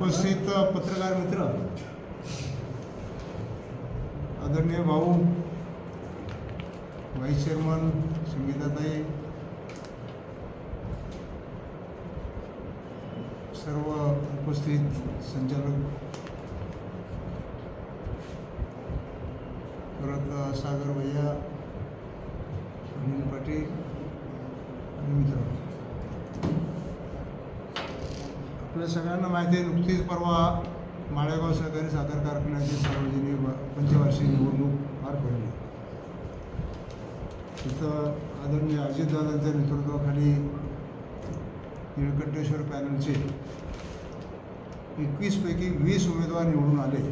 उपस्थित पत्रकार मित्र, आदरणीय भाऊ, व्हाईस चेअरमन संगीताताई, सर्व उपस्थित संचालक, परत सागर भैया, अनिल पाटील आणि मित्र, आपल्या सगळ्यांना माहिती आहे, नुकतीच परवा माळेगाव सहकारी साखर कारखान्याची सार्वजनिक पंचवार्षिक निवडणूक पार पडली. तिथं आदरणीय अजितदादांच्या नेतृत्वाखाली निळकंठेश्वर पॅनलचे 21 पैकी 20 उमेदवार निवडून आले.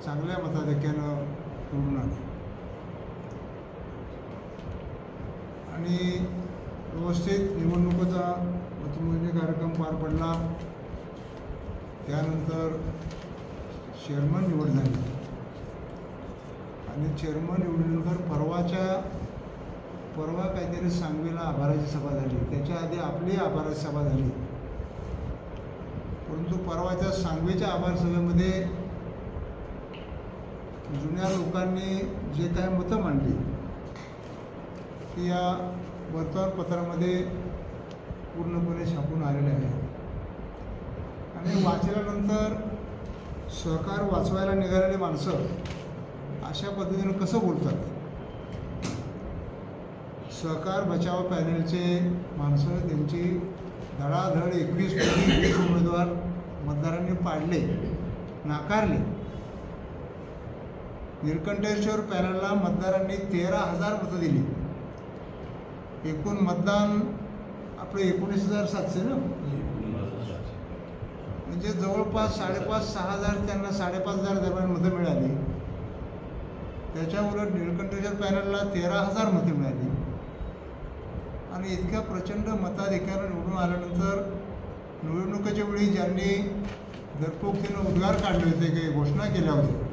चांगल्या मताधिक्यानं निवडून आले आणि व्यवस्थित निवडणुकीचा मतमोजणी कार्यक्रम पार पडला. त्यानंतर चेअरमन निवड झाली आणि चेअरमन निवडीनंतर परवा काहीतरी सांगलीला आभाराची सभा झाली. त्याच्या आधी आपली आभाराची सभा झाली. परंतु परवाच्या सांगलीच्या आभार सभेमध्ये जुन्या लोकांनी जे काही मतं मांडली ती या वर्तमानपत्रामध्ये पूर्णपणे छापून आलेले आहे आणि वाचल्यानंतर सहकार वाचवायला निघालेली माणसं अशा पद्धतीनं कसं बोलतात. सहकार बचाव पॅनलचे माणसं त्यांची धडाधड 21 पैकी 20 उमेदवार मतदारांनी पाडले, नाकारले. निळकंठेश्वर पॅनलला मतदारांनी 13,000 मतं दिली. एकूण मतदान आपले 19,700 ना, म्हणजे जवळपास 5,500-6,000 त्यांना 5,500 दरम्यान मतं मिळाली. त्याच्या उलट निळकंठेश्वर पॅनलला 13,000 मतं मिळाली आणि इतक्या प्रचंड मताधिक्यानं निवडून आल्यानंतर निवडणुकीच्या वेळी ज्यांनी घरपोकतीनं उद्गार काढले होते, काही घोषणा केल्या होत्या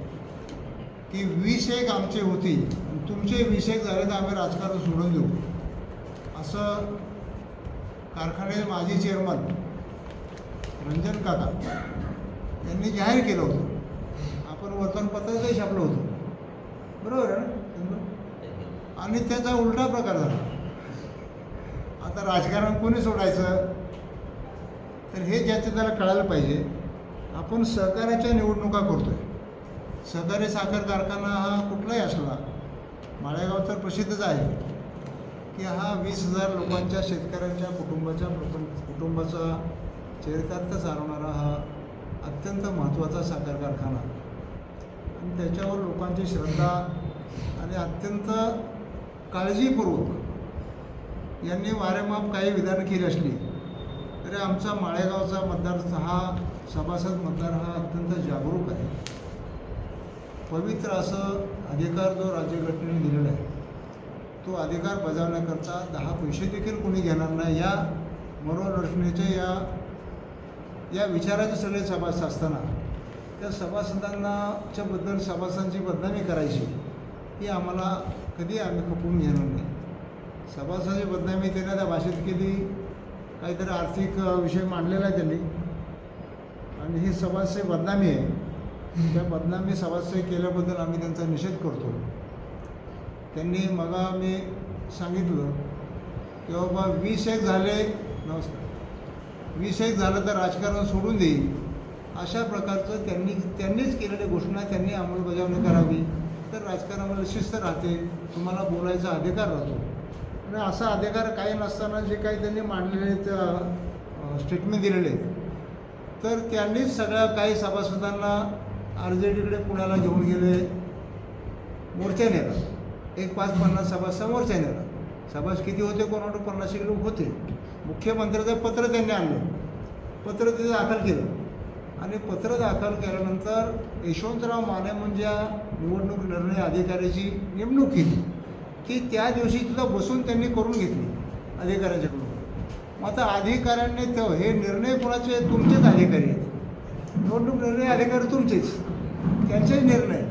की 20 आमचे होतील, तुमचे 20 झाले तर आम्ही राजकारण सोडून देऊ, असं कारखान्याचे माजी चेअरमन रंजन काका यांनी जाहीर केलं होतं. आपण वर्तमानपत्रातही छापलं होतं, बरोबर आहे ना. आणि त्याचा उलटा प्रकार झाला. आता राजकारण कोणी सोडायचं, तर हे ज्याचं त्याला कळायला पाहिजे. आपण सहकार्याच्या निवडणुका करतो आहे. सहकारी साखर कारखाना हा कुठलाही असला, माळेगाव तर प्रसिद्धच आहे की हा 20,000 लोकांच्या शेतकऱ्यांच्या कुटुंबाचा चरितार्थ चालवणारा हा अत्यंत महत्त्वाचा साखर कारखाना आणि त्याच्यावर लोकांची श्रद्धा आणि अत्यंत काळजीपूर्वक यांनी वारेमाप काही विधानं केली असली तरी आमचा माळेगावचा मतदार हा सभासद मतदार हा अत्यंत जागरूक आहे. पवित्र असं अधिकार जो राज्यघटनेने दिलेला आहे तो अधिकार बजावण्याकरता 10 पैसे देखील कोणी घेणार नाही. या मनोरचनेचे या विचाराचे सगळे सभासद असताना त्या सभासदांच्याबद्दल सभासदांची बदनामी करायची ही आम्हाला कधी आम्ही खपवून घेणार नाही. सभासदांची बदनामी त्यांना त्या भाषेत केली, काहीतरी आर्थिक विषय मांडलेला आहे त्यांनी आणि ही सभासद बदनामी आहे. त्या बदनामी सभासद केल्याबद्दल आम्ही त्यांचा निषेध करतो. त्यांनी मग मी सांगितलं की बाबा 20 झाले, नमस्कार, 20 झालं तर राजकारण सोडून देईल, अशा प्रकारचं त्यांनीच केलेल्या घोषणा त्यांनी अंमलबजावणी करावी तर राजकारणामध्ये शिस्त राहते, तुम्हाला बोलायचा अधिकार राहतो. आणि असा अधिकार काही नसताना जे काही त्यांनी मांडलेले स्टेटमेंट दिलेले तर त्यांनीच सगळ्या काही सभासदांना RJDकडे पुण्याला घेऊन गेले, मोर्चा नेला. 550 सभासद मोर्चा नेला. सभासद किती होते कोणाकडे 50 लोक होते. मुख्यमंत्र्याचं पत्र त्यांनी आणलं, पत्र तिथे दाखल केलं आणि पत्र दाखल केल्यानंतर यशवंतराव माने म्हणजे निवडणूक निर्णय अधिकाऱ्याची नेमणूक केली की त्या दिवशी सुद्धा बसून त्यांनी करून घेतली अधिकाऱ्यांच्याकडून. मग आता अधिकाऱ्यांनी हे निर्णय कोणाचे, तुमचेच अधिकारी आहेत. निवडणूक निर्णय अधिकारी तुमचेच, त्यांचेच निर्णय.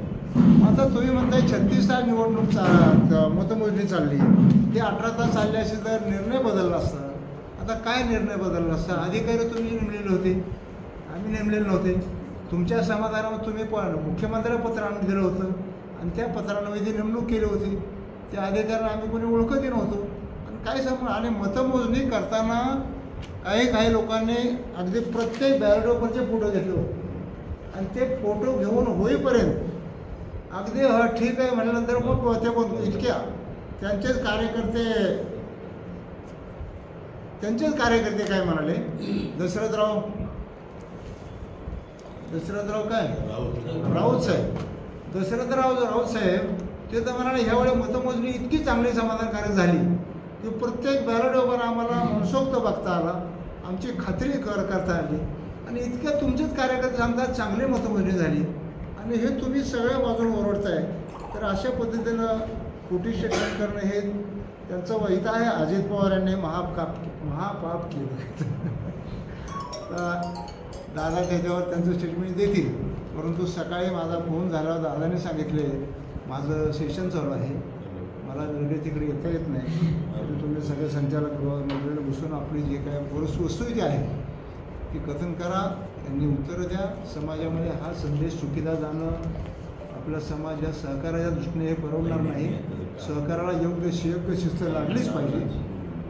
आता तुम्ही म्हणताय 36 तास निवडणूक मतमोजणी चालली, ते 18 तास चालले असेल तर निर्णय बदलला असता. आता काय निर्णय बदलला असता? अधिकारी तुम्ही नेमलेले होते. तुम्ही नेमलेले नव्हते. तुमच्या समाधानावर तुम्ही मुख्यमंत्र्याला पत्र आणून दिलं होतं आणि त्या पत्रानं ती नेमणूक केली होती. त्या अधिकाऱ्यांना आम्ही कोणी ओळखतही नव्हतो. आणि काय सांगू, आणि मतमोजणी करताना काही लोकांनी अगदी प्रत्येक बॅलेट पेपरचे फोटो घेतले होते आणि ते फोटो घेऊन होईपर्यंत अगदी ठीक आहे म्हणल्यानंतर मग ते पण इतक्या त्यांचेच कार्यकर्ते काय म्हणाले, दशरथराव काय राऊत साहेब, राऊत साहेब ते तर म्हणाले ह्यावेळी मतमोजणी इतकी चांगली समाधानकारक झाली की प्रत्येक बॅलेट पेपर आम्हाला मनसोक्त बघता आला, आमची खात्री करता आली आणि इतक्या तुमचेच कार्यकर्ते सांगतात चांगली मतमोजणी झाली आणि हे तुम्ही सगळ्या बाजूने ओरडताय. तर अशा पद्धतीनं खोटी स्टेटमेंट करणं हे त्यांचं वैत आहे. अजित पवार यांनी महापाप केलं. दादा त्याच्यावर त्यांचं स्टेटमेंट देतील, परंतु सकाळी माझा फोन झाल्यावर दादाने सांगितले माझं सेशन चालू आहे, मला वेगळे तिकडे येता येत नाही, तरी तुम्ही सगळे संचालक गृहामध्ये बसून आपली जे काय वस्तुस्थिती आहे ती कथन करा, त्यांनी उत्तरं द्या. समाजामध्ये हा संदेश चुकीचा जाणं आपल्या समाजात सहकार्याच्या दृष्टीने हे परवडणार नाही. सहकाराला योग्य शिस्त लागलीच पाहिजे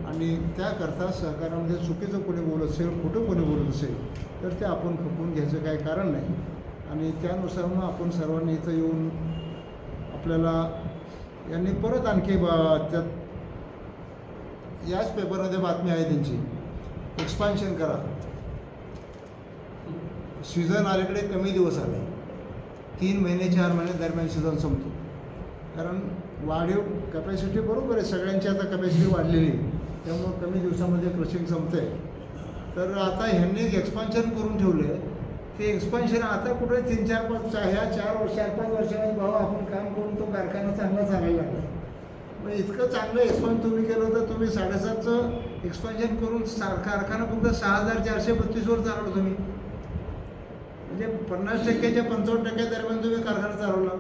आणि त्याकरता सहकारामध्ये चुकीचं कोणी बोलत असेल, खोटं कोणी बोलत असेल तर ते आपण खपवून घ्यायचं काही कारण नाही. आणि त्यानुसार मग आपण सर्वांनी इथं येऊन आपल्याला यांनी परत आणखी त्यात याच पेपरमध्ये बातमी आहे त्यांची, एक्सपान्शन करा, सीझन अलीकडे कमी दिवस आले, 3 महिने 4 महिने दरम्यान सीझन संपतो. कारण वाढीव कॅपॅसिटी बरोबर आहे, सगळ्यांची आता कॅपॅसिटी वाढलेली आहे, त्यामुळं कमी दिवसामध्ये क्रशिंग संपतं आहे. तर आता ह्यांनी एक्सपान्शन करून ठेवलं, ते एक्सपान्शन आता कुठे 3-4-5 ह्या 4-5 वर्षांमध्ये भाऊ आपण काम करून तो कारखाना चांगला चालायला लागला. मग इतकं चांगलं एक्सपान्शन तुम्ही केलं तर तुम्ही 7.5चं एक्सपान्शन करून कारखाना फक्त 6,432 वर चालवलं तुम्ही, म्हणजे 50% 55% दरम्यान तुम्ही कारखाना चालवला.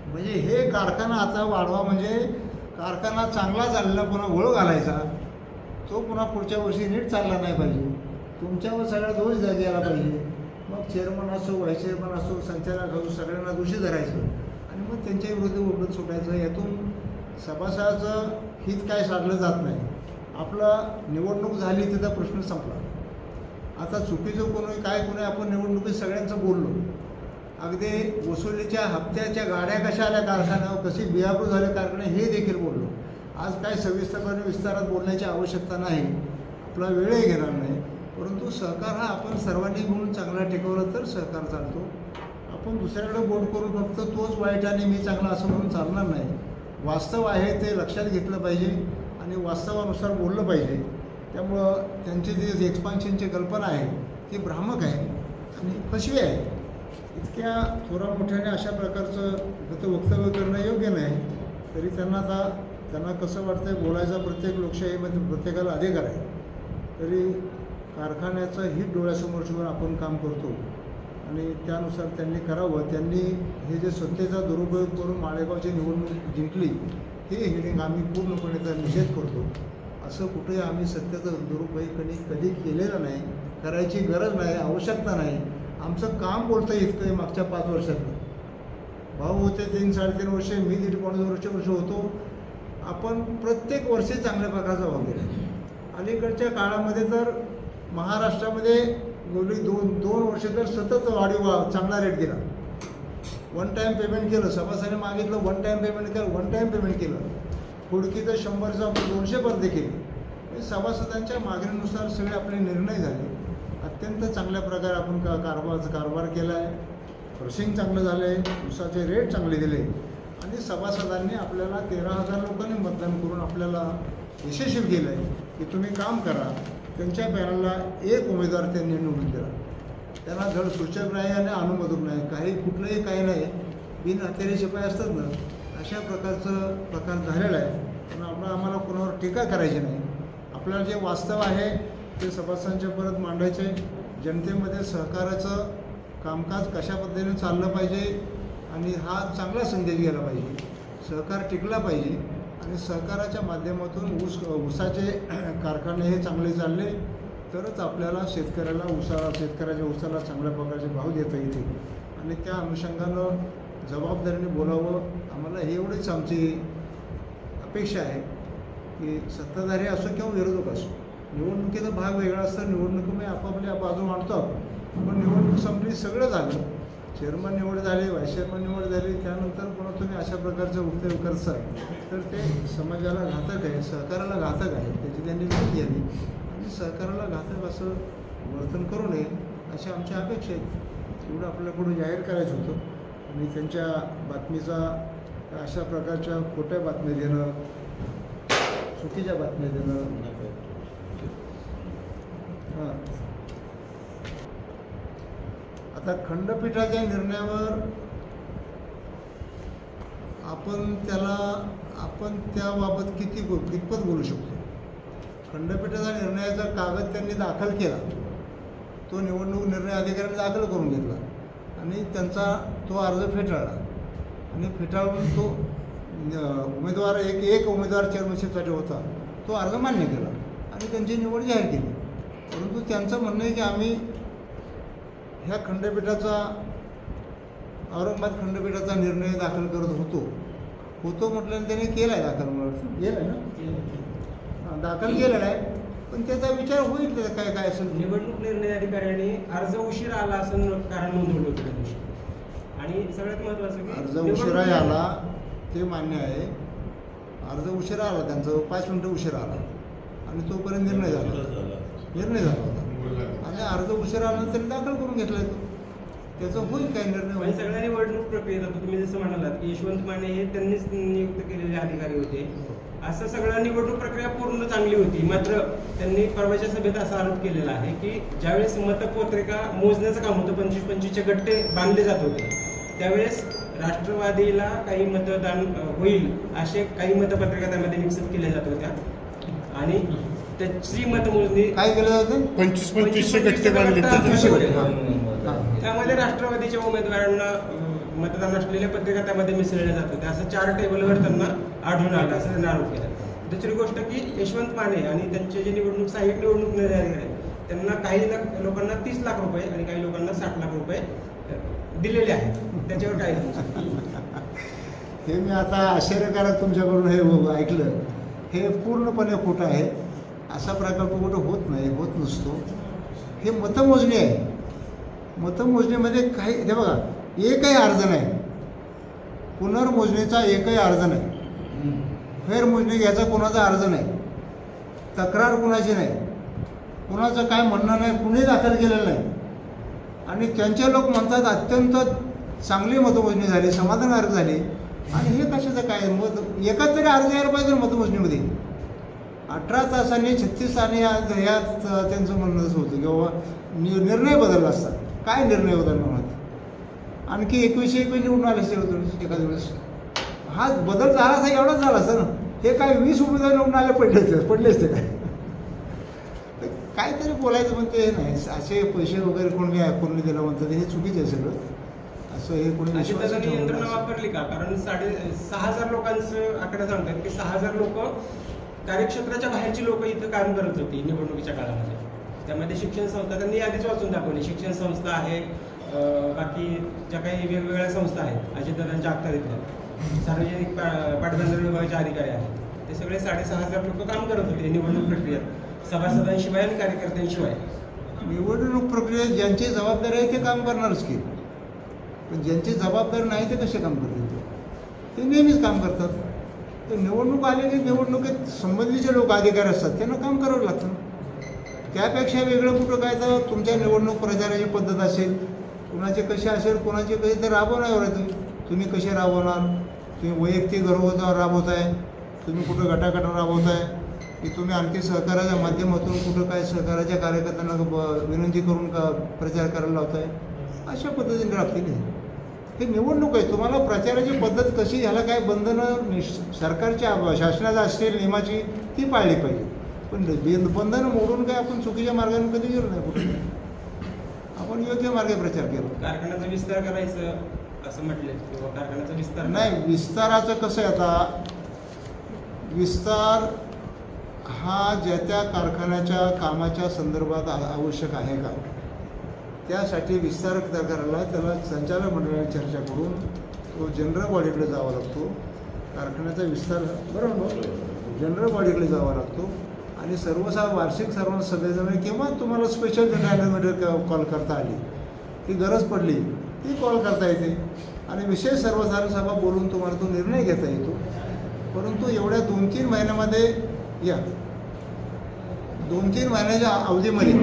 म्हणजे हे कारखाना आता वाढवा म्हणजे कारखाना चांगला चाललेला पुन्हा वळ घालायचा, तो पुन्हा पुढच्या वर्षी नीट चालला नाही पाहिजे, तुमच्यावर सगळ्या दोष द्यायला पाहिजे. मग चेअरमन असो, व्हाईस चेअरमन असो, संचालक असो, सगळ्यांना दोषी धरायचं आणि मग त्यांच्या विरुद्ध उलट सुटायचं. यातून सभासदाचं हित काय साधलं जात नाही. आपलं निवडणूक झाली तिथं प्रश्न संपला. आता चुकीचं कोणी आपण निवडणुकीत सगळ्यांचं बोललो, अगदी वसुलीच्या हप्त्याच्या गाड्या कशा आल्या कारखान्यावर, कशी बियाबू झाले कारखाने हे देखील बोललो. आज काय सविस्तरपणे विस्तारात बोलण्याची आवश्यकता नाही, आपला वेळही घेणार नाही. परंतु सहकार हा आपण सर्वांनी म्हणून चांगला टिकवला तर सहकार चालतो. आपण दुसऱ्याकडे बोट करून फक्त तोच वाईट आणि मी चांगला असं म्हणून चालणार नाही. वास्तव आहे ते लक्षात घेतलं पाहिजे आणि वास्तवानुसार बोललं पाहिजे. त्यामुळं त्यांची जी एक्सपान्शनची कल्पना आहे ती भ्रामक आहे आणि फसवी आहे. इतक्या थोरा मोठ्याने अशा प्रकारचं वक्तव्य करणं योग्य नाही. तरी त्यांना कसं वाटतंय बोलायचा प्रत्येक लोकशाहीमध्ये प्रत्येकाला अधिकार आहे. तरी कारखान्याचं हित डोळ्यासमोर ठेवून आपण काम करतो आणि त्यानुसार त्यांनी करावं. त्यांनी हे जे सत्तेचा दुरुपयोग करून माळेगावची निवडणूक जिंकली हे हिडिंग आम्ही पूर्णपणे त्याचा निषेध करतो. असं कुठेही आम्ही सत्तेचा दुरुपयोग कधी केलेलं नाही, करायची गरज नाही, आवश्यकता नाही. आमचं काम बोलतं इतकं मागच्या 5 वर्षात भाऊ होते 3-3.5 वर्षे, मी 1.5-2 वर्ष होतो. आपण प्रत्येक वर्षी चांगल्या प्रकारचा भाव दिला. अलीकडच्या काळामध्ये तर महाराष्ट्रामध्ये गेली 2 वर्ष तर सतत वाढीव चांगला रेट दिला. 1 टाईम पेमेंट केलं, सभासदाने मागितलं 1 टाईम पेमेंट केलं, 1 टाईम पेमेंट केलं. खुडकीचं 100चं आपण 200 पर्यंत केले. सभासदांच्या मागणीनुसार सगळे आपले निर्णय झाले. अत्यंत चांगल्या प्रकारे आपण कारभार केला आहे. क्रशिंग चांगलं झालं आहे, ऊसाचे रेट चांगले दिले आणि सभासदांनी आपल्याला 13,000 लोकांनी मतदान करून आपल्याला यशस्वी केलं आहे की तुम्ही काम करा. त्यांच्या पॅनलला 1 उमेदवार त्यांनी निवडून दिला. त्यांना धड सूचक नाही आणि अनुमोदक नाही, कुठलंही काही नाही. बिन हत्यारी शिपाई असतात ना, अशा प्रकार झालेला आहे. पण आम्हाला कोणावर टीका करायची नाही. आपल्याला जे वास्तव आहे ते सभासदांच्या परत मांडायचे. जनतेमध्ये सहकाराचं कामकाज कशा पद्धतीने चाललं पाहिजे आणि हा चांगला संदेश गेला पाहिजे. सहकार टिकला पाहिजे आणि सहकाराच्या माध्यमातून ऊसाचे कारखाने हे चांगले चालले तरच आपल्याला शेतकऱ्याच्या ऊसाला चांगल्या प्रकारचे भाव देता येतील आणि त्या अनुषंगानं जबाबदारीने बोलावं. आम्हाला हे एवढीच आमची अपेक्षा आहे की सत्ताधारी असो किंवा विरोधक असो, निवडणुकीचा भाग वेगळा असता, निवडणुकीमध्ये आपापल्या बाजू मांडतो आपण, पण निवडणूक संपली, सगळं झालं, चेअरमन निवड झाली, व्हाईस चेअरमन निवड झाली, त्यानंतर पुन्हा तुम्ही अशा प्रकारचं वक्तव्य करसाल तर ते समाजाला घातक आहे, सहकाराला घातक आहे. त्याची त्यांनी नोंद घ्यावी आणि सहकाराला घातक असं वर्तन करू नये अशी आमची अपेक्षा आहे. एवढं आपल्याकडून जाहीर करायचं होतं. आणि त्यांच्या बातमीचा अशा प्रकारच्या खोट्या बातम्या देणं, चुकीच्या बातम्या देणं, हां. आता खंडपीठाच्या निर्णयावर आपण त्याबाबत कितपत बोलू शकतो. खंडपीठाचा निर्णयाचा कागद त्यांनी दाखल केला, तो निवडणूक निर्णय अधिकाऱ्यांनी दाखल करून घेतला आणि त्यांचा तो अर्ज फेटाळला आणि फेटाळून तो उमेदवार एक उमेदवार चेअरमनशिपसाठी होता, तो अर्ज मान्य केला आणि त्यांची निवड जाहीर केली. परंतु त्यांचं म्हणणं आहे की आम्ही ह्या खंडपीठाचा, औरंगाबाद खंडपीठाचा निर्णय दाखल करत होतो म्हटल्यानं त्याने केला आहे दाखल, मला केलं आहे ना, दाखल केलेला आहे, पण त्याचा विचार होईल त्याचा काय असेल. निवडणूक निर्णय अधिकाऱ्यांनी अर्ज उशिरा आला असं कारण नोंदवलं होतं त्या दिवशी. आणि सगळ्यात महत्त्वाचं की अर्ज उशिरा आला ते मान्य आहे, अर्ज उशिरा आला, त्यांचा 5 मिनिटं उशिरा आला आणि तोपर्यंत निर्णय झाला होता आणि अर्ज उशिरा आला तरी दाखल करून घेतलाय तो, त्याचं होईल काय निर्णय. सगळ्या निवडणूक प्रक्रियेत आता तुम्ही जसं म्हणालात की यशवंत माने हे त्यांनीच नियुक्त केलेले अधिकारी होते, असं सगळं निवडणूक प्रक्रिया पूर्ण चांगली होती. मात्र त्यांनी परवाच्या सभेत असा आरोप केलेला आहे की ज्यावेळेस मतपत्रिका मोजण्याचं काम होतं, 25-25चे गट्टे बांधले जात होते, त्यावेळेस राष्ट्रवादीला काही मतदान होईल असे काही मतपत्रिका त्यामध्ये विकसित केल्या जात होत्या आणि त्याची मतमोजणी काय केलं जातं, 25-25चे गट्टे बांधले त्यामध्ये राष्ट्रवादीच्या उमेदवारांना मतदान असलेल्या पत्रिका त्यामध्ये मिसळल्या जात होत्या, असं 4 टेबलवर त्यांना आढळून आलं असं त्यांना आरोप केला. दुसरी गोष्ट की यशवंत माने आणि त्यांचे जे सहाय्यक निवडणूक निर्णय अधिकारी आहेत त्यांना काही लोकांना 30 लाख रुपये आणि काही लोकांना 60 लाख रुपये दिलेले आहेत, त्याच्यावर काय. हे मी आता आश्चर्यकारक तुमच्याकडून हे ऐकलं, हे पूर्णपणे खोटं आहे. असा प्रकल्प कुठं होत नसतो. हे मतमोजणी आहे, मतमोजणीमध्ये काही हे बघा, एकही अर्ज नाही, पुनर्मोजणीचा एकही अर्ज नाही, फेरमोजणी घ्यायचा कोणाचा अर्ज नाही, तक्रार कुणाची नाही, कुणाचं काय म्हणणं नाही, कुणी दाखल केलेलं नाही आणि त्यांचे लोक म्हणतात अत्यंत चांगली मतमोजणी झाली, समाधानकारक झाली. आणि हे कशाचं काय एकाच तरी अर्ज यायला पाहिजे मतमोजणीमध्ये. 18 तासांनी 36 तासांनी ह्यात त्यांचं म्हणणंच होतं की बाबा निर्णय बदलला असता. काय निर्णय बदलला म्हणत, आणखी 21 निवडून आले असते एखाद्या वेळेस. हा बदल झाला असा एवढाच झाला असता ना. हे काय 20 उमेदवार निवडून आले पडले असते काय, काहीतरी बोलायचं म्हणते हे नाही. असे पैसे वगैरे कोणी दिलं म्हणतात, हे चुकीचं आहे सगळं. असं हे कोणी यंत्रणा वापरली का, कारण 6,500 लोकांचं आकडा सांगतात की 6,000 लोक कार्यक्षेत्राच्या बाहेरची लोक इथं काम करत होती निवडणुकीच्या काळामध्ये. त्यामध्ये शिक्षण संस्था त्यांनी आधीच वाचून दाखवली, शिक्षण संस्था आहे, बाकी ज्या काही वेगवेगळ्या संस्था आहेत, अजितदादांच्या अखत्यारीतल्या सार्वजनिक पाटबंधारे विभागाचे अधिकारी आहेत, ते सगळे 6,500 लोक काम करत होते निवडणूक प्रक्रियेत, सभासदांशिवाय आणि कार्यकर्त्यांशिवाय. निवडणूक प्रक्रियेत ज्यांची जबाबदारी आहे ते काम करणारच की, पण ज्यांची जबाबदारी नाही ते कसे काम करतील, ते नेहमीच काम करतात. तर निवडणूक आली की निवडणुकीत संबंधीचे लोक अधिकारी असतात, त्यांना काम करावं लागतं. त्यापेक्षा वेगळं कुठं काय तर तुमच्या निवडणूक प्रचाराची पद्धत असेल, कुणाचे कसे असेल, कुणाचे कसे, ते राबवण्यावर आहे. तुम्ही कसे राबवणार, तुम्ही वैयक्तिक घरगुती राबवताय, तुम्ही कुठं गटागट राबवताय, की तुम्ही आणखी सहकाराच्या माध्यमातून कुठं काय सहकाराच्या कार्यकर्त्यांना विनंती करून का प्रचार करायला लावताय, अशा पद्धतीने राबतील. हे निवडणूक आहे, तुम्हाला प्रचाराची पद्धत कशी, ह्याला काय बंधनं सरकारच्या शासनाला असतील नियमाची ती पाळली पाहिजे. पण बंधनं मोडून काय आपण चुकीच्या मार्गाने कधी गेलो नाही कुठे, आपण योग्य मार्गे प्रचार केला. कारखान्याचा विस्तार करायचं असं म्हटलं किंवा कारखान्याचा विस्तार नाही, विस्ताराचं कसं आहे आता, विस्तार हा ज्या त्या कारखान्याच्या कामाच्या संदर्भात आवश्यक आहे का, त्यासाठी विस्तार करायला त्याला संचालक मंडळाने चर्चा करून तो जनरल बॉडीकडे जावा लागतो. कारखान्याचा विस्तार बरोबर जनरल बॉडीकडे जावा लागतो आणि वार्षिक सर्व सभेजमे किंवा तुम्हाला स्पेशल जनरल कॉल करता आली, ती गरज पडली ती कॉल करता येते आणि विशेष सर्वसाधारण सभा बोलून तुम्हाला तो निर्णय घेता येतो. परंतु एवढ्या 2-3 महिन्यामध्ये 2-3 महिन्याच्या अवधीमध्ये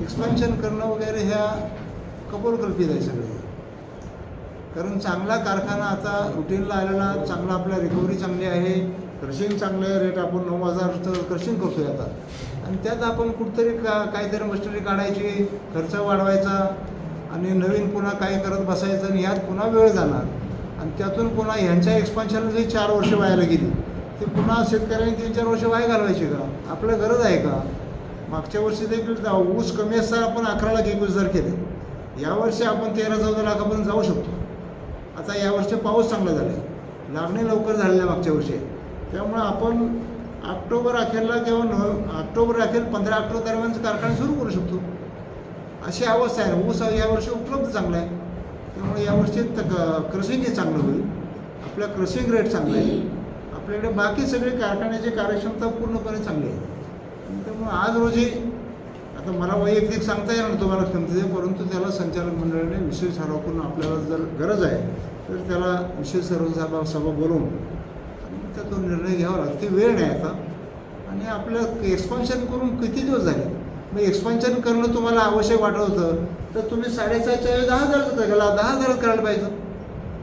एक्सपान्शन करणं वगैरे ह्या कपोलकल्पित आहे सगळे. कारण चांगला कारखाना आता रुटीनला आलेला, चांगला आपल्या रिकव्हरी चांगली आहे, क्रशिंग चांगलं आहे, रेट आपण 9,000 क्रशिंग करतोय आता आणि त्यात आपण कुठंतरी काहीतरी मशिनरी काढायची, खर्च वाढवायचा आणि नवीन पुन्हा काय करत बसायचं आणि ह्यात पुन्हा वेळ जाणार आणि त्यातून पुन्हा ह्यांच्या एक्सपान्शनला जे 4 वर्ष वायाला गेली ते पुन्हा शेतकऱ्यांनी 3-4 वर्ष वाया घालवायचे का? आपल्या गरज आहे का? मागच्या वर्षी देखील ऊस कमी असताना आपण 11 लाख 21,000 केले, यावर्षी आपण 13-14 लाखापर्यंत जाऊ शकतो. आता यावर्षी पाऊस चांगला झाला आहे, लागणे लवकर झालेलं आहे मागच्या वर्षी, त्यामुळं आपण ऑक्टोबर अखेरला किंवा ऑक्टोबर अखेर 15 ऑक्टोबर दरम्यानचं कारखाना सुरू करू शकतो. अशी अवस्था आहे. ऊस यावर्षी उपलब्ध चांगला आहे, त्यामुळे यावर्षी क्रशिंगही चांगलं होईल, आपला क्रशिंग रेट चांगला आहे, आपल्याकडे बाकी सगळे कारखान्याची कार्यक्षमता पूर्णपणे चांगली आहे. त्यामुळे आज रोजी आता मला वैयक्तिक सांगता येणार नाही तुम्हाला क्षमतेचे, परंतु त्याला संचालक मंडळाने विशेष ठराव करून आपल्याला जर गरज आहे तर त्याला विशेष सभा बोलवून तर तो निर्णय घ्यावा लागतो. ती वेळ नाही आता आणि आपलं एक्सपान्शन करून किती दिवस झाले. मग एक्सपान्शन करणं तुम्हाला आवश्यक वाटत होतं तर तुम्ही 7.5च्या 10,000चं केला, 10,000 करायला पाहिजे.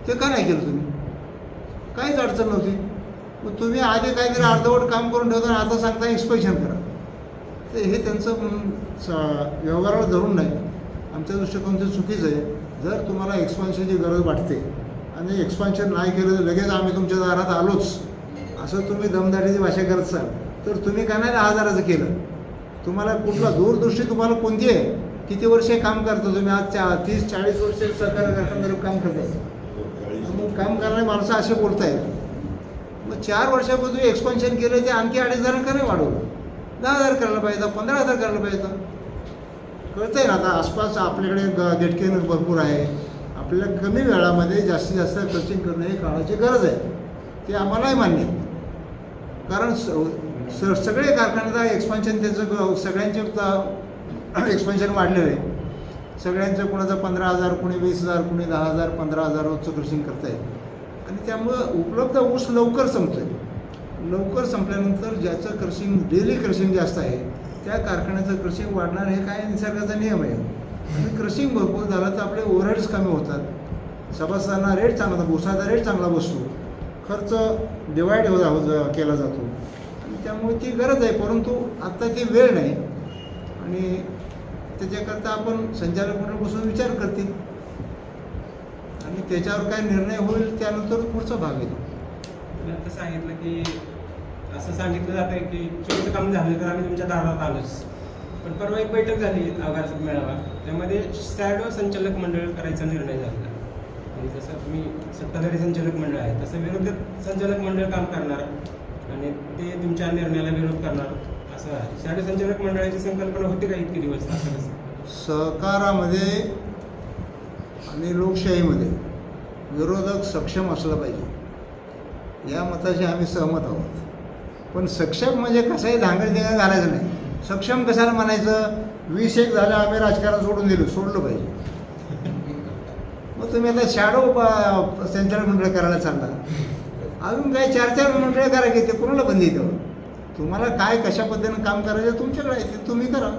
ते का नाही केलं तुम्ही? काहीच अडचण नव्हती. मग तुम्ही आधी काहीतरी अर्धवट काम करून ठेवता आणि आता सांगता एक्सपान्शन करा. तर हे त्यांचं व्यवहाराला धरून नाही, आमच्या दृष्टिकोनाचं चुकीचं आहे. जर तुम्हाला एक्सपान्शनची गरज वाटते आणि एक्सपान्शन नाही केलं तर लगेच आम्ही तुमच्या दारात आलोच असं तुम्ही दमदाटीची भाषा करत असाल तर तुम्ही का नाही 10,000चं केलं? तुम्हाला कुठला दूरदृष्टी तुम्हाला कोणती आहे? किती वर्षे काम करता तुम्ही? आज 30-40 वर्ष सरकार कारखानदारी काम करताय. मग काम करणारे माणसं असे बोलतायत. मग 4 वर्षापूर्वी एक्सपान्शन केलं ते आणखी 2,500 का नाही वाढवलं? 10,000 करायला पाहिजे, 15,000 करायला पाहिजे. कळतंय ना आता आसपास आपल्याकडे गेटकेन भरपूर आहे, आपल्याला कमी वेळामध्ये जास्तीत जास्त क्रशिंग करणं ही काळाची गरज आहे, ते आम्हालाही मान्य आहे. कारण सगळे कारखान्याचा एक्सपान्शन त्याचं सगळ्यांचे एक्सपान्शन वाढलेलं आहे. सगळ्यांचं कोणाचं 15,000, कोणी 20,000, कोणी 10,000, 15,000 रोजचं क्रशिंग करतायत आणि त्यामुळं उपलब्ध ऊस लवकर संपतो आहे. लवकर संपल्यानंतर ज्याचं क्रशिंग डेली क्रशिंग जास्त आहे त्या कारखान्याचं क्रशिंग वाढणार हे काय निसर्गाचा नियम आहे. आणि क्रशिंग भरपूर झालं तर आपले ओव्हरहेड्स कमी होतात, सभासदांना रेट चांगला, ऊसाचा रेट चांगला बसतो, खर्च डिवाईड केला जातो आणि त्यामुळे ती गरज आहे. परंतु आत्ता ती वेळ नाही आणि त्याच्याकरता आपण संचालक मंडळ बसून विचार करतील आणि त्याच्यावर काय निर्णय होईल त्यानंतर पुढचा भाग येतो. आता सांगितलं की असं सांगितलं जातं आहे की चुकीचं काम झालं तर आम्ही तुमच्या दारात आलोच. पण परवा एक बैठक झाली आगार मेळावा, त्यामध्ये शॅडो संचालक मंडळ करायचा निर्णय झाला. म्हणजे जसं तुम्ही सत्ताधारी संचालक मंडळ आहे तसं विरोधी संचालक मंडळ काम करणार आणि ते तुमच्या निर्णयाला विरोध करणार असं आहे. शॅडो संचालक मंडळाची संकल्पना होती का इतके दिवस? सहकारामध्ये आणि लोकशाहीमध्ये विरोधक सक्षम असलं पाहिजे या मताशी आम्ही सहमत आहोत. पण सक्षम म्हणजे कसंही धांगडधिंगा घालायचं नाही. सक्षम कशाला म्हणायचं? 20-1 झालं आम्ही राजकारण सोडलं पाहिजे. मग तुम्ही आता शॅडो संचालक मंडळ करायला चालला, अजून काही 4-4 मंडळ करा की ते कोणाला बंदी येतं? तुम्हाला काय कशा पद्धतीनं काम करायचं तुमच्याकडे आहे ते तुम्ही करा.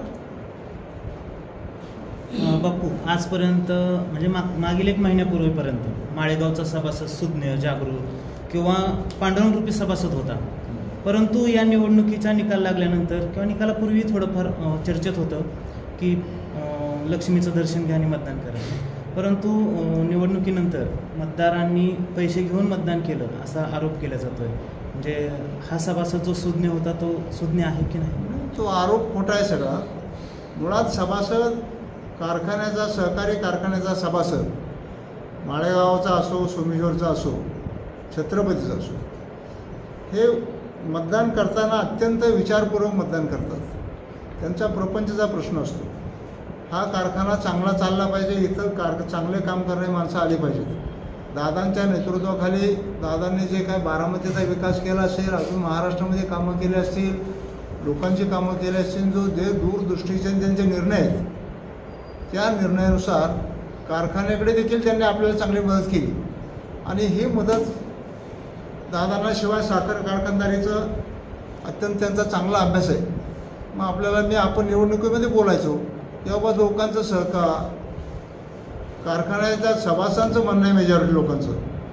बापू, आजपर्यंत म्हणजे मागील 1 महिन्यापूर्वीपर्यंत माळेगावचा सभासद सुज्ञ, जागृत किंवा पांडुरंगरूपी सभासद होता. परंतु या निवडणुकीचा निकाल लागल्यानंतर किंवा निकालापूर्वी थोडंफार चर्चेत होतं की लक्ष्मीचं दर्शन घ्या आणि मतदान करा. परंतु निवडणुकीनंतर मतदारांनी पैसे घेऊन मतदान केलं असा आरोप केला जातो आहे. म्हणजे हा सभासद जो सुज्ञ होता तो सुज्ञ आहे की नाही? तो आरोप खोटा आहे सगळा. मुळात सभासद कारखान्याचा, सहकारी कारखान्याचा सभासद माळेगावचा असो, सोमेश्वरचा असो, छत्रपतीचा असो, हे मतदान करताना अत्यंत विचारपूर्वक मतदान करतात. त्यांचा प्रपंचाचा प्रश्न असतो. हा कारखाना चांगला चालला पाहिजे, इथं चांगले काम करणारी माणसं आली पाहिजेत. दादांच्या नेतृत्वाखाली दादांनी जे काय बारामतीचा विकास केला असेल, अजून महाराष्ट्रामध्ये कामं केली असतील, लोकांची कामं केली असतील, जे दूरदृष्टीचे त्यांचे निर्णय आहेत त्या निर्णयानुसार कारखान्याकडे देखील त्यांनी आपल्याला चांगली मदत केली. आणि ही मदत दादांना शिवाय साखर कारखानदारीचं अत्यंत त्यांचा चांगला अभ्यास आहे. मग आपण निवडणुकीमध्ये बोलायचो तेव्हा लोकांचं कारखान्याच्या सभासदांचं म्हणणं आहे, मेजॉरिटी लोकांचं,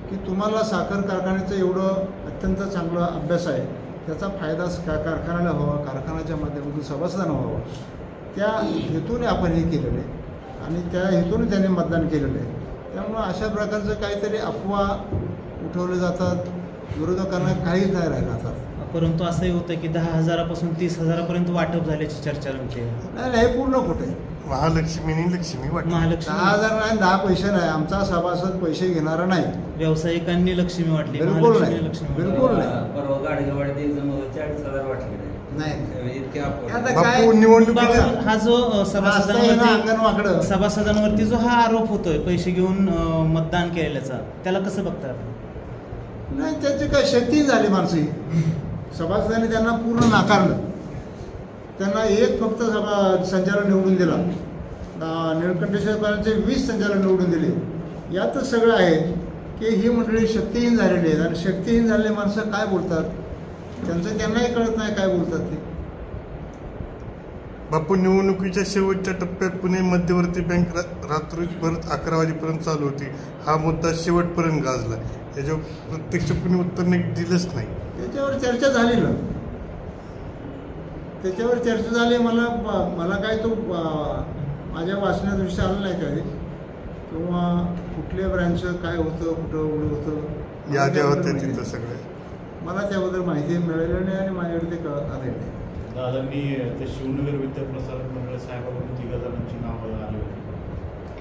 की तुम्हाला साखर कारखान्याचं एवढं अत्यंत चांगला अभ्यास आहे, त्याचा फायदा कारखान्याला व्हावा, कारखान्याच्या माध्यमातून सभासदांना व्हावा. त्या हेतूने आपण हे केलेलं आहे आणि त्या हेतूने त्यांनी मतदान केलेलं आहे. त्यामुळं अशा प्रकारचं काहीतरी अफवा उठवले जातात, विरोधकांना काहीच नाही राहिलं आता. परंतु असंही होतं की 10,000पासून 30,000पर्यंत वाटप झाल्याची चर्चा रंगते. नाही, हे पूर्ण खोटं आहे. महालक्ष्मी लक्ष्मी वाटप. महालक्ष्मी 10,000 नाही, 10 पैसे नाही. आमचा सभासद पैसे घेणारा नाही. व्यावसायिकांनी लक्ष्मी वाटली, बिलकुल नाही, लक्ष्मी बिलकुल नाही. परवा गाडगेवाडीत 40,000 वाटले नाही. इतके आपण आता काय बापू निवडणुकीच्या हा जो अंगणवाकडं सभासदांवरती जो हा आरोप होतोय पैसे घेऊन मतदान केल्याचा, त्याला कसं बघतात? नाही, त्याची काय शक्ती झाली माणसं. सभासदांनी त्यांना पूर्ण नाकारलं. त्यांना एक फक्त संचालक निवडून दिला. निळकंठेश्वर पॅनलचे 20 संचालक निवडून दिले. यातच सगळं आहे की ही मंडळी शक्तिहीन झालेली आहेत. आणि शक्तिहीन झालेली माणसं काय बोलतात त्यांनाही कळत नाही काय बोलतात ते. बापू निवडणुकीच्या शेवटच्या टप्प्यात पुणे मध्यवर्ती बँक रात्री परत 11 वाजेपर्यंत चालू होती. हा मुद्दा शेवटपर्यंत गाजला. याच्यावर प्रत्यक्षपणे उत्तर दिलंच नाही. त्याच्यावर चर्चा झाली ना, त्याच्यावर चर्चा झाली. मला काय तो माझ्या वाचण्यात विषय आला नाही काय, किंवा कुठल्या ब्रँचचं काय होतं, कुठं होतं, याद्या होत्या तिथं सगळे. मला त्याबद्दल माहिती मिळालेली नाही आणि माझ्याकडे ते आले नाही. दादांनी ते शिवनगर विद्याप्रसारक मंडळ साहेबांकडून 3 जणांची नावं आली होती.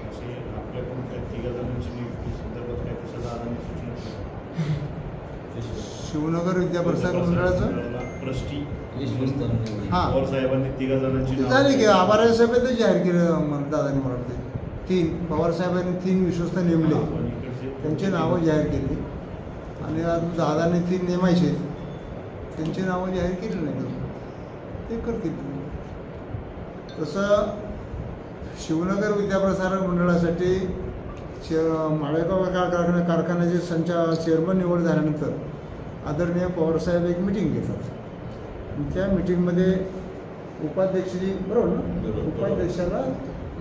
अशी आपल्याकडून त्या 3 जणांची नियुक्ती संदर्भात काय तसं दादांनी सूचना केली. शिवनगर विद्याप्रसारक मंडळाचं ट्रस्टी हां, पवार साहेबांनी 3 जणांची झाली की आभार सभेतच जाहीर केलं दादांनी. मला वाटते 3 पवार साहेबांनी 3 विश्वस्त नेमले, त्यांची नावं जाहीर केली. आणि दादांनी 3 नेमायचे, त्यांची नावं जाहीर केली नाही, ते करतील. तसं शिवनगर विद्याप्रसारक मंडळासाठी माळेगाव कारखान्याचे चेअरमन निवड झाल्यानंतर आदरणीय पवारसाहेब एक मिटिंग घेतात. त्या मिटिंगमध्ये उपाध्यक्षाची बरोबर ना, उपाध्यक्षाला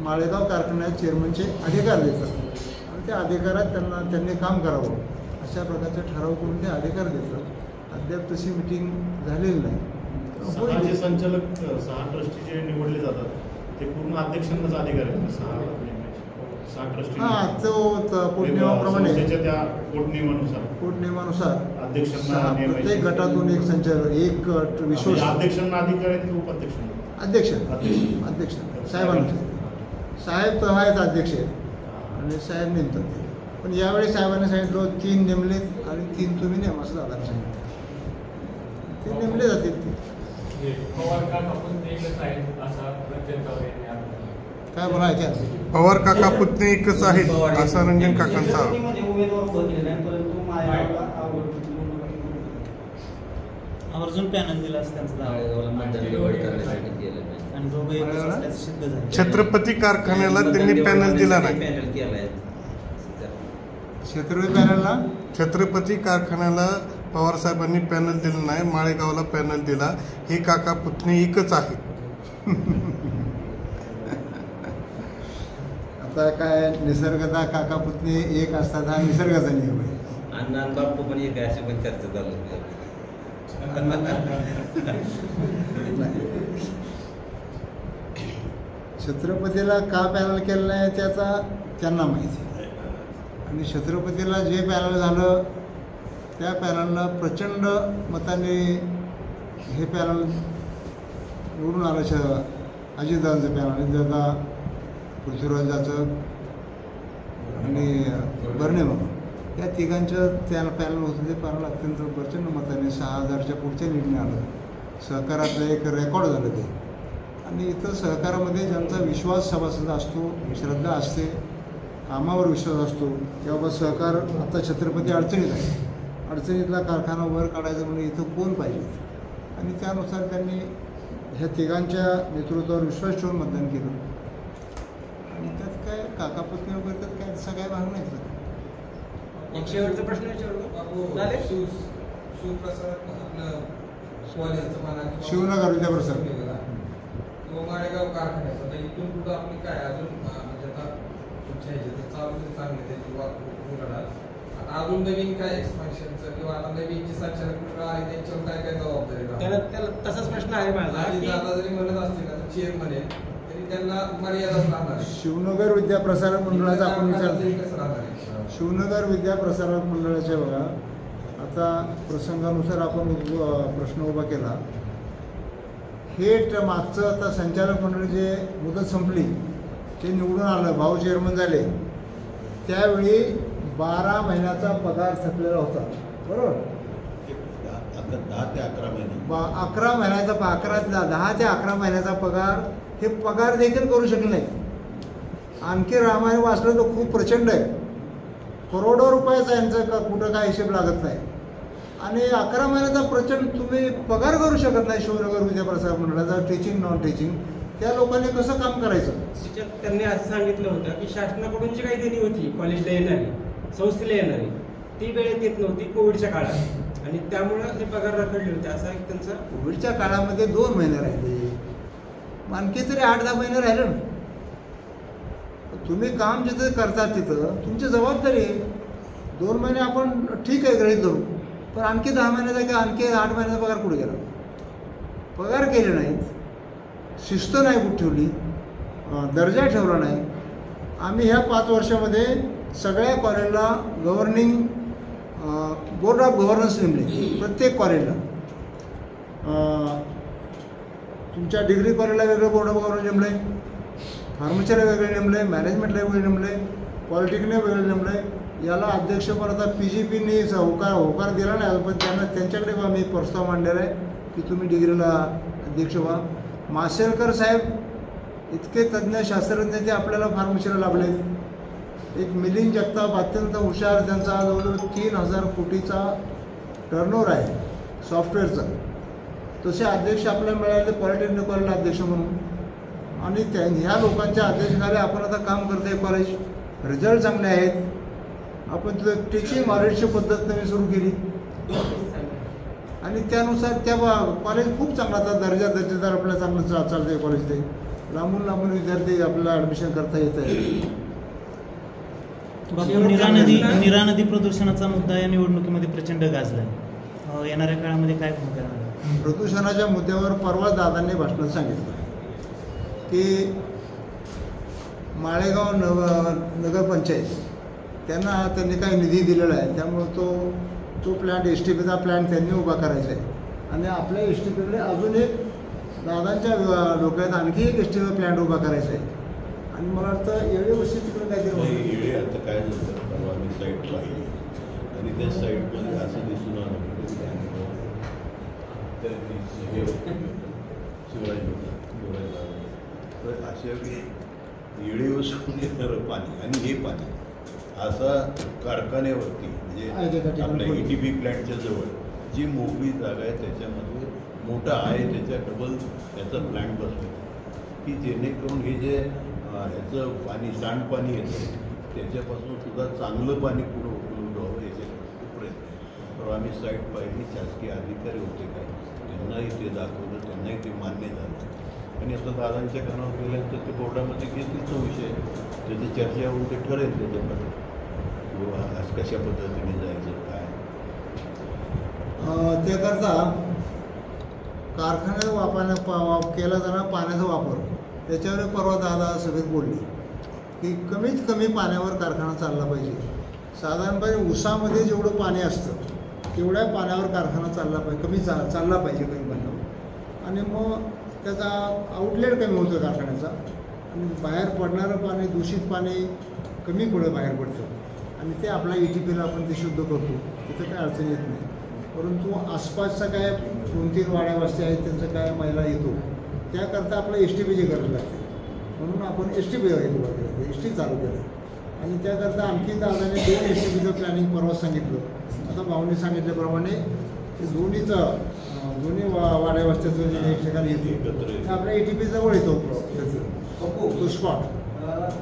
माळेगाव कारखान्याच्या चेअरमनचे अधिकार देतात आणि त्या अधिकारात त्यांनी काम करावं अशा प्रकारचे ठराव करून ते अधिकार देतात. अद्याप तशी मिटिंग झालेली नाही. 6 संचालक 6 ट्रस्टी जे निवडले जातात ते पूर्ण अध्यक्षांनाच अधिकार आहेत. 6 ट्रस्टी हां, तो पोटनियमाप्रमाणे त्या पोटनियमानुसार अध्यक्षांना प्रत्येक गटातून एक संचालक, एक विश्वास. अध्यक्षांना अधिकार आहेत की उपाध्यक्षांना? अध्यक्ष साहेबांचे. साहेब तर आहेत अध्यक्ष आणि साहेब नेमतात ते. पण यावेळी साहेबांनी सांगितलं 3 नेमलेत आणि 3 तुम्ही नेमा असं दादांनी सांगितलं. ते नेमले जातील. काय मला ऐका, पवार काका पुतणे एकच आहेत असा रंजन काकांचा आरोप. आवर्जून पॅनल दिला असं त्यांचा दावा. आणि दोघे एकच असल्याचं सिद्ध झालं. छत्रपती कारखान्याला त्यांनी पॅनल दिला नाही. छत्रपती कारखान्याला पवार साहेबांनी पॅनल दिलं नाही, माळेगावला पॅनल दिला. हे काका पुतणे एकच आहेत. आता काय निसर्गता काका पुतणे एक असतात, हा निसर्गाचा नियम आहे. अण्णा बापू पण एक अशी पण चर्चा चालू. छत्रपतीला का पॅनल केलं नाही त्याचा त्यांना माहिती. आणि छत्रपतीला जे पॅनल झालं त्या पॅनलला प्रचंड मताने हे पॅनल निवडून आलं. अजितदादांचं पॅनल, दादा पृथ्वीराजाचं आणि बर्णे बाबा, या तिघांचं त्या पॅनल होतं. ते पॅनल अत्यंत प्रचंड मताने 6 6,000च्या पुढचे निर्णय आलं. सहकारातलं एक रेकॉर्ड झालं ते. आणि इथं सहकारामध्ये ज्यांचा विश्वास सभासद असतो, श्रद्धा असते, कामावर विश्वास असतो, किंवा सहकार आता छत्रपती अडचणीत आहे, अडचणीतला कारखाना वर काढायचा म्हणजे इथं कोण पाहिजे. आणि त्यानुसार त्यांनी ह्या तिघांच्या नेतृत्वावर विश्वास ठेवून मतदान केलं. आणि त्यात काय काकापत्नी वगैरे त्यात काय तसा काय भाग नाही. एक शेवटचा प्रश्न विचारलो. शिवनगर विद्याप्रसाद माळेगाव कारखान्याचा तर इथून पुढं आपली काय अजून म्हणजे आता तुमच्या ह्याच्यात चालू चांगले त्याची आता अजून नवीन काय एक्सपान्शनचं किंवा आता नवीन जी संचालक मंडळ आहे त्यांच्यावर काय काय जबाबदारी त्याला तसाच प्रश्न आहे माझा. दादा जरी म्हणत असतील आता चेअरमन आहे तरी त्यांना मर्यादाच राहणार आहे. शिवनगर विद्याप्रसारक मंडळाचा आपण विचार कसं राहणार आहे? शिवनगर विद्याप्रसारक मंडळाच्या बघा आता प्रसंगानुसार आपण प्रश्न उभा केला. हे मागचं आता संचालक मंडळ जे मुदत संपली ते निवडून आलं, भाऊ चेअरमन झाले, त्यावेळी 12 महिन्याचा पगार थकलेला होता. बरोबर? 10 ते 11 महिने 11 महिन्याचा 10 ते 11 महिन्याचा पगार हे पगार देखील करू शकले नाही. आणखी रामायण वाचलं तर खूप प्रचंड आहे, करोडो रुपयाचा यांचं कुठं काय हिशेब लागत नाही. आणि 11 महिन्याचा प्रचंड तुम्ही पगार करू शकत नाही शिवनगर विद्याप्रसारक मंडळाचा, टीचिंग नॉन टीचिंग. त्या लोकांनी कसं काम करायचं? त्यांनी असं सांगितलं होतं की शासनाकडून जी काही देणी होती कॉलेजला येणारी, संस्थेला येणारी, ती वेळेत येत नव्हती कोविडच्या काळात, आणि त्यामुळं हे पगार रखडले होते. असा एक त्यांचा कोविडच्या काळामध्ये 2 महिने राहिले, आणखी तरी 8-10 महिने राहिले ना. तुम्ही काम जिथं करता तिथं तुमची जबाबदारी आहे. 2 महिने आपण ठीक आहे गृहीत धरू, पण आणखी 10 महिन्याचा किंवा आणखी 8 महिन्याचा पगार कुठे गेला? पगार केले नाहीत, शिस्त नाही कुठे ठेवली, दर्जा ठेवला नाही. आम्ही ह्या 5 वर्षामध्ये सगळ्या कॉलेजला गव्हर्निंग बोर्ड ऑफ गव्हर्नन्स नेमले, प्रत्येक कॉलेजला. तुमच्या डिग्री कॉलेजला वेगळं बोर्ड ऑफ गव्हर्नन्स नेमलं आहे, फार्मसीला वेगळे नेमलं आहे, मॅनेजमेंटला वेगळे नेमलं आहे, पॉलिटेक्निकला वेगळं नेमलं आहे. याला अध्यक्षपद आता PGPनी होकार दिला नाही, पण त्यांच्याकडे आम्ही प्रस्ताव मांडलेला आहे की तुम्ही डिग्रीला अध्यक्ष व्हा. माशेलकर साहेब इतके तज्ज्ञ शास्त्रज्ञ ते आपल्याला फार्मसीला लाभले. एक मिलिंद जगताप अत्यंत हुशार, त्यांचा जवळजवळ 3,000 कोटीचा टर्नओव्हर आहे सॉफ्टवेअरचा. तसे अध्यक्ष आपल्याला मिळाले पॉलिटेक्निक कॉलेजला अध्यक्ष म्हणून. आणि ह्या लोकांच्या अध्यक्षाखाली आपण आता काम करतो आहे. कॉलेज रिझल्ट चांगले आहेत. आपण तिथं टीचिंग ऑडिटची पद्धत नवी सुरू केली आणि त्यानुसार त्या कॉलेज खूप चांगला आता दर्जेदार आपल्याला चांगलं चालतं आहे. कॉलेज ते लांबून विद्यार्थी आपल्याला ॲडमिशन करता येत आहे. बापू, नीरा नदी प्रदूषणाचा मुद्दा या निवडणुकीमध्ये प्रचंड गाजला. येणाऱ्या काळामध्ये काय भूमिका? प्रदूषणाच्या मुद्द्यावर परवा दादांनी भाषणात सांगितलं की माळेगाव नगरपंचायत त्यांनी काही निधी दिलेला आहे, त्यामुळं तो प्लॅन्ट STPचा प्लॅन्ट त्यांनी उभा करायचा आहे. आणि आपल्या STPकडे अजून एक दादांच्या डोक्यात आणखी एक STP प्लॅन्ट उभा करायचा आहे. आणि मला वाटतं येळे वर्षी तिकडे काहीतरी येळे आता काय झालं, परवा आम्ही साईट पाहिली आणि त्या साईटमध्ये असं दिसून आलं शिवराज होता. तर अशा येळेवर सुरून येणारं पाणी आणि हे पाणी असा कारखान्यावरती म्हणजे आपल्या ETP प्लॅन्टच्या जवळ जी मोकळी जागा आहे त्याच्यामध्ये मोठा आहे त्याच्या डबल त्याचा प्लॅन्ट बसवतो की जेणेकरून हे जे ह्याचं पाणी सांडपाणी येतं त्याच्यापासून सुद्धा चांगलं पाणी पुढं उपलब्ध व्हावं याच्याकडे खूप प्रयत्न. तर आम्ही साईट पाहिली, शासकीय अधिकारी होते काय, त्यांनाही ते दाखवलं, त्यांनाही ते मान्य झालं. आणि आता दादांच्या कानावर गेल्यानंतर ते बोर्डामध्ये घेतील तो विषय, त्याची चर्चा होऊन ते ठरेल त्याच्यामध्ये आज कशा पद्धतीने जायचं काय. त्याकरता कारखान्यात केला जाणारा पाण्याचा वापर त्याच्यावर परवा दादा सभेत बोलले की कमीत कमी पाण्यावर कारखाना चालला पाहिजे. साधारणपणे ऊसामध्ये जेवढं पाणी असतं तेवढ्या पाण्यावर कारखाना चालला पाहिजे, चालला पाहिजे कमी पाण्यावर. आणि मग त्याचा आउटलेट कमी होतो कारखान्याचा आणि बाहेर पडणारं पाणी, दूषित पाणी कमी पुढे बाहेर पडतं आणि ते आपल्या ETPला आपण ते शुद्ध करतो, तिथं काही अडचण येत नाही. परंतु आसपासचा काय 2-3 वाड्या वस्त्या आहेत त्यांचं काय महिला येतो त्याकरता आपलं STPची गरज लागते. म्हणून आपण STP ST चालू केलं आणि त्याकरता आणखी दादाने 2 STPचं प्लॅनिंग परवा सांगितलं. आता भाऊने सांगितल्याप्रमाणे दोन्ही वाड्या वस्त्याचं जे एक ठिकाणी येतो आपल्या ATP जवळ येतो तो स्पॉट.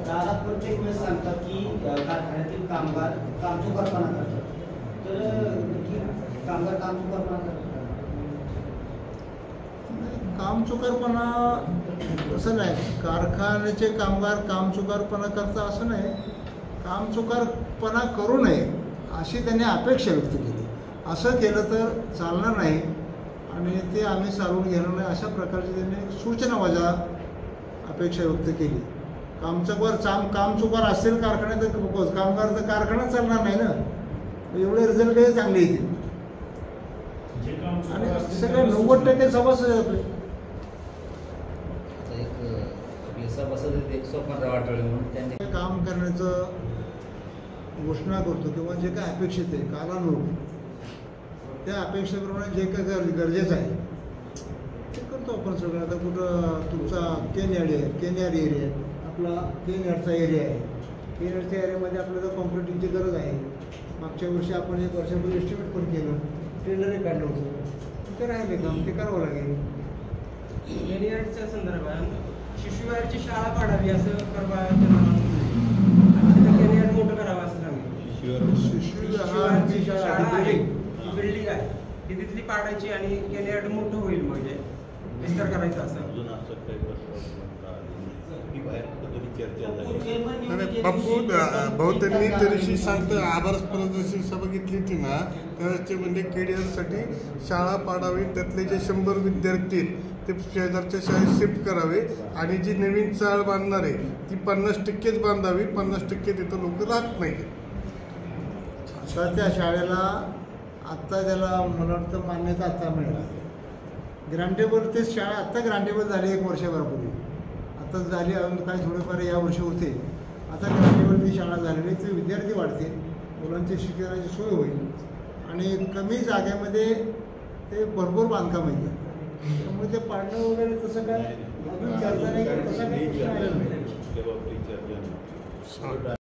दादा प्रत्येक वेळेस सांगतात की कारखान्यातील कामगार कामचुकारपणा करतात, तर कामगार कामचुकारपणा करतात. कामचुकारपणा असं नाही, कारखान्याचे कामगार कामचुकारपणा करता असं नाही, कामचुकारपणा करू नये अशी त्यांनी अपेक्षा व्यक्त केली. असं केलं तर चालणार नाही आणि ते आम्ही चालवून घेणार नाही अशा प्रकारची त्यांनी सूचना माझ्या अपेक्षा व्यक्त केली. कामचुकार असेल कारखान्यात तर कामगार तर कारखाना चालणार नाही ना, एवढे रिझल्ट काही चांगले येतील आणि सगळे 90% सभासद आहेत आपले. काम करण्याचं घोषणा करतो किंवा जे काय अपेक्षित आहे कालानुरूप त्या अपेक्षेप्रमाणे जे काय गरजेचं आहे ते करतो आपण सगळं. आता कुठं तुमचा केनयार्ड एरिया आपला केनयार्डचा एरिया आहे, केनयार्डच्या एरियामध्ये आपल्याला कॉम्प्युटिंगची गरज आहे. मागच्या वर्षी आपण 1 वर्षापूर्वी एस्टिमेट पण केलं, टेंडरही काढलं होतं, ते राहिले काम ते करावं लागेल. केनयार्डच्या संदर्भात शिशुविहारची शाळा पाडावी असं परवा केनयार्ड मोठं करावं असं सांगितलं. शिशुविहारची शाळा आहे, बिल्डिंग आहे ती तिथली पाडायची आणि केनयार्ड मोठं होईल म्हणजे विस्तार करायचा असं. बापू भाऊ त्यांनी त्या दिवशी सांगतं आभार प्रदर्शन सभा घेतली होती ना त्यावेळेस म्हणजे KDRसाठी शाळा पाडावी, त्यातले जे 100 विद्यार्थी ते शेजारच्या शाळेत शिफ्ट करावे आणि जी नवीन चाळ बांधणार आहे ती 50%च बांधावी, 50% तिथं लोक राहत नाही. आता त्या शाळेला आत्ता त्याला मला वाटतं मान्यता आत्ता मिळाली. ग्रांटेबल ते शाळा आत्ता ग्रांटेबल झाली 1 वर्षभरापूर्वी, आता झाली अजून काय थोडेफार या वर्षी होते. आता ग्रांटेबल ती शाळा झालेली, ते विद्यार्थी वाढतील, मुलांची शिक्षणाची सोय होईल आणि कमी जागेमध्ये ते भरपूर बांधकाम येते. त्यामुळे ते पाडणं वगैरे तसं काय अजून चर्चा नाही, तसं काही प्रश्न आलेला नाही.